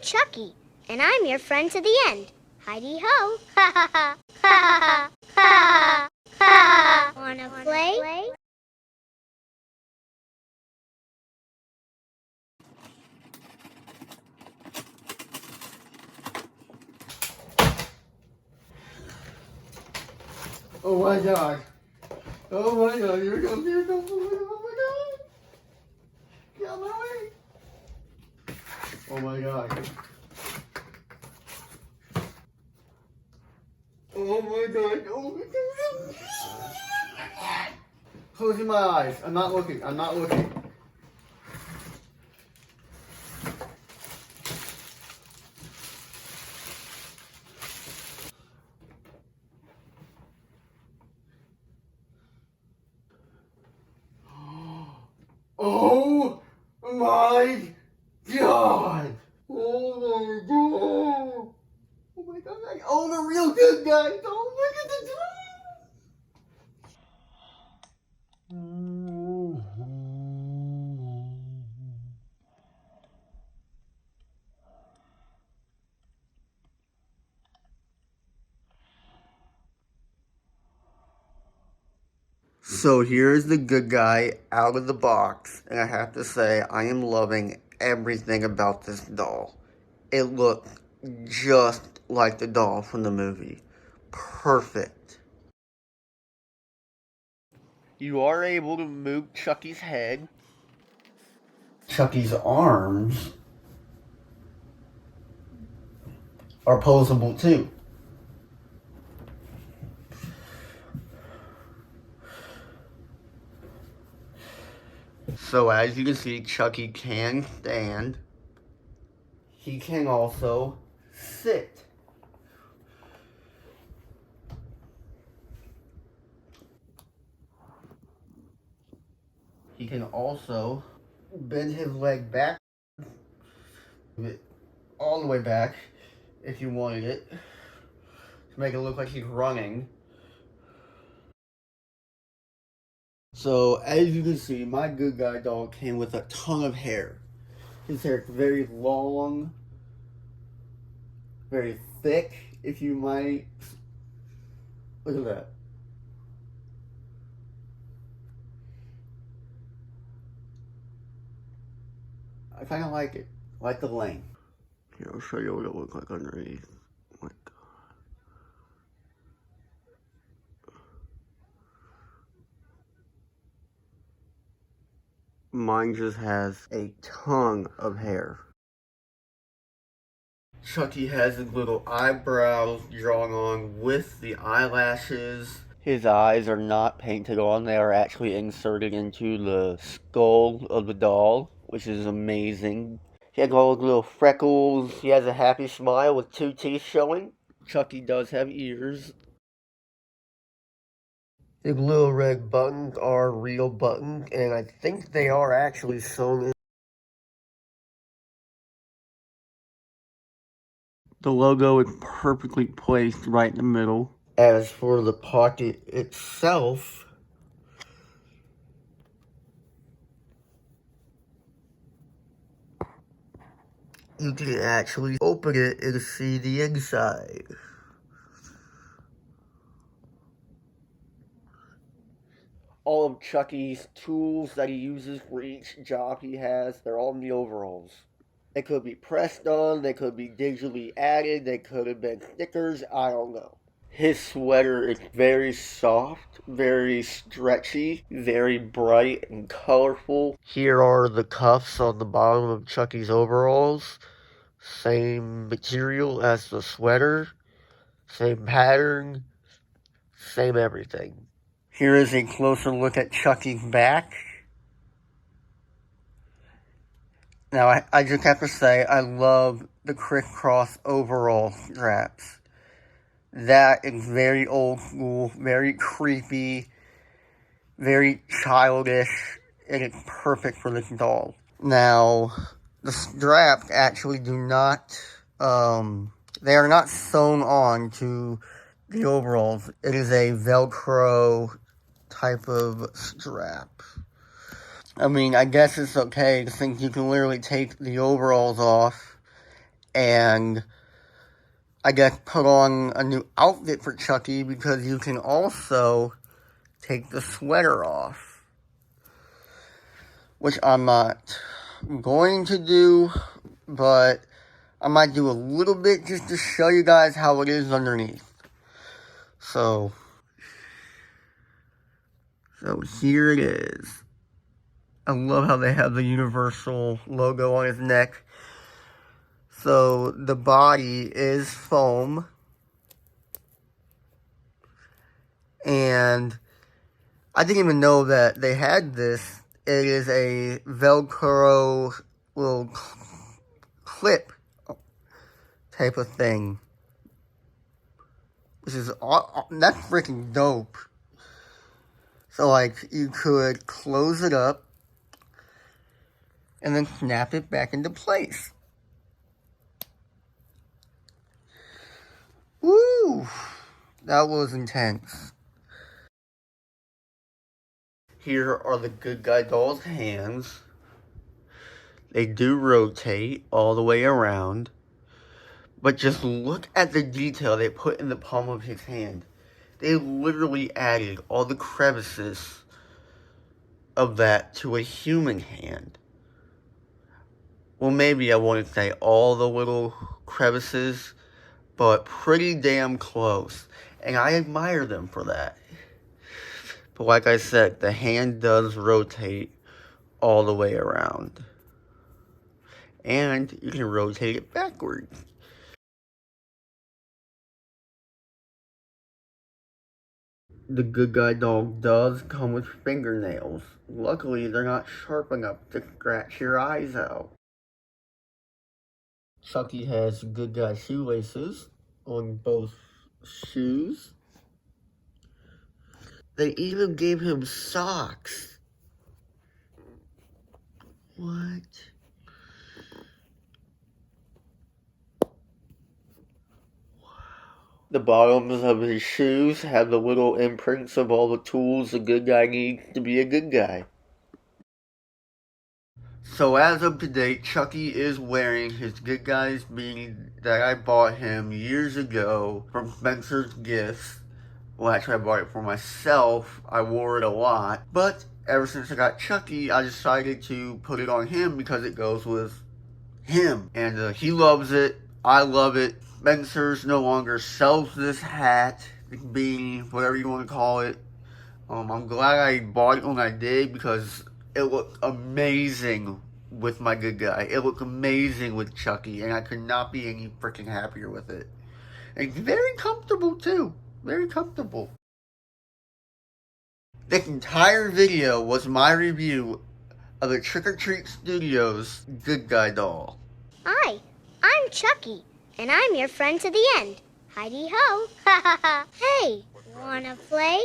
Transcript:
Chucky, and I'm your friend to the end. Heidi-ho! Ha ha ha! Ha ha ha! Ha! Wanna play? Oh my god. Oh my god, here it comes, here it comes. Oh my god. Get out of my way. Oh my god. Oh my god. Oh my god. Closing my eyes. I'm not looking. I'm not looking. Oh my god! Oh my god! Oh my god! Oh, the real good guys! Oh my god! So here's the good guy out of the box, and I have to say, I am loving everything about this doll. It looked just like the doll from the movie. Perfect. You are able to move Chucky's head. Chucky's arms are posable too. So as you can see, Chucky can stand. He can also sit. He can also bend his leg back, all the way back, if you wanted it, to make it look like he's running. So, as you can see, my good guy doll came with a ton of hair. His hair is very long, very thick, if you might. Look at that. I kind of like it. I like the length. Here, I'll show you what it looks like underneath. Oh my God. Mine just has a ton of hair. Chucky has his little eyebrows drawn on with the eyelashes. His eyes are not painted on, they are actually inserted into the skull of the doll, which is amazing. He has all those little freckles. He has a happy smile with 2 teeth showing. Chucky does have ears. The little red buttons are real buttons, and I think they are actually sewn in. The logo is perfectly placed right in the middle. As for the pocket itself, you can actually open it and see the inside. All of Chucky's tools that he uses for each job he has, they're all in the overalls. They could be pressed on, they could be digitally added, they could have been stickers, I don't know. His sweater is very soft, very stretchy, very bright and colorful. Here are the cuffs on the bottom of Chucky's overalls. Same material as the sweater, same pattern, same everything. Here is a closer look at Chucky's back. Now, I just have to say, I love the crisscross overall straps. That is very old school, very creepy, very childish, and it's perfect for this doll. Now, the straps actually do not, they are not sewn on to the overalls. It is a Velcro type of strap. I mean, I guess it's okay since you can literally take the overalls off and I guess put on a new outfit for Chucky, because you can also take the sweater off, which I'm not going to do, but I might do a little bit just to show you guys how it is underneath. So here it is. I love how they have the Universal logo on his neck. So the body is foam, and I didn't even know that they had this. It is a Velcro little clip type of thing, which is that's freaking dope. So like you could close it up and then snap it back into place. Woo! That was intense. Here are the good guy doll's hands. They do rotate all the way around. But just look at the detail they put in the palm of his hand. They literally added all the crevices of that to a human hand. Well, maybe I wouldn't say all the little crevices, but pretty damn close. And I admire them for that. But like I said, the hand does rotate all the way around. And you can rotate it backwards. The good guy dog does come with fingernails. Luckily, they're not sharp enough to scratch your eyes out. Chucky has good guy shoelaces on both shoes. They even gave him socks. What? The bottoms of his shoes have the little imprints of all the tools a good guy needs to be a good guy. So as of today, Chucky is wearing his good guy's beanie that I bought him years ago from Spencer's Gifts. Well, actually I bought it for myself. I wore it a lot. But ever since I got Chucky, I decided to put it on him because it goes with him. And he loves it. I love it. Spencer's no longer sells this hat, beanie, whatever you want to call it. I'm glad I bought it when I did, because it looked amazing with my good guy. It looked amazing with Chucky, and I could not be any freaking happier with it. And very comfortable too. Very comfortable. This entire video was my review of the Trick or Treat Studios Good Guy doll. Hi, I'm Chucky, and I'm your friend to the end. Heidi ho! Ha ha ha! Hey, wanna play?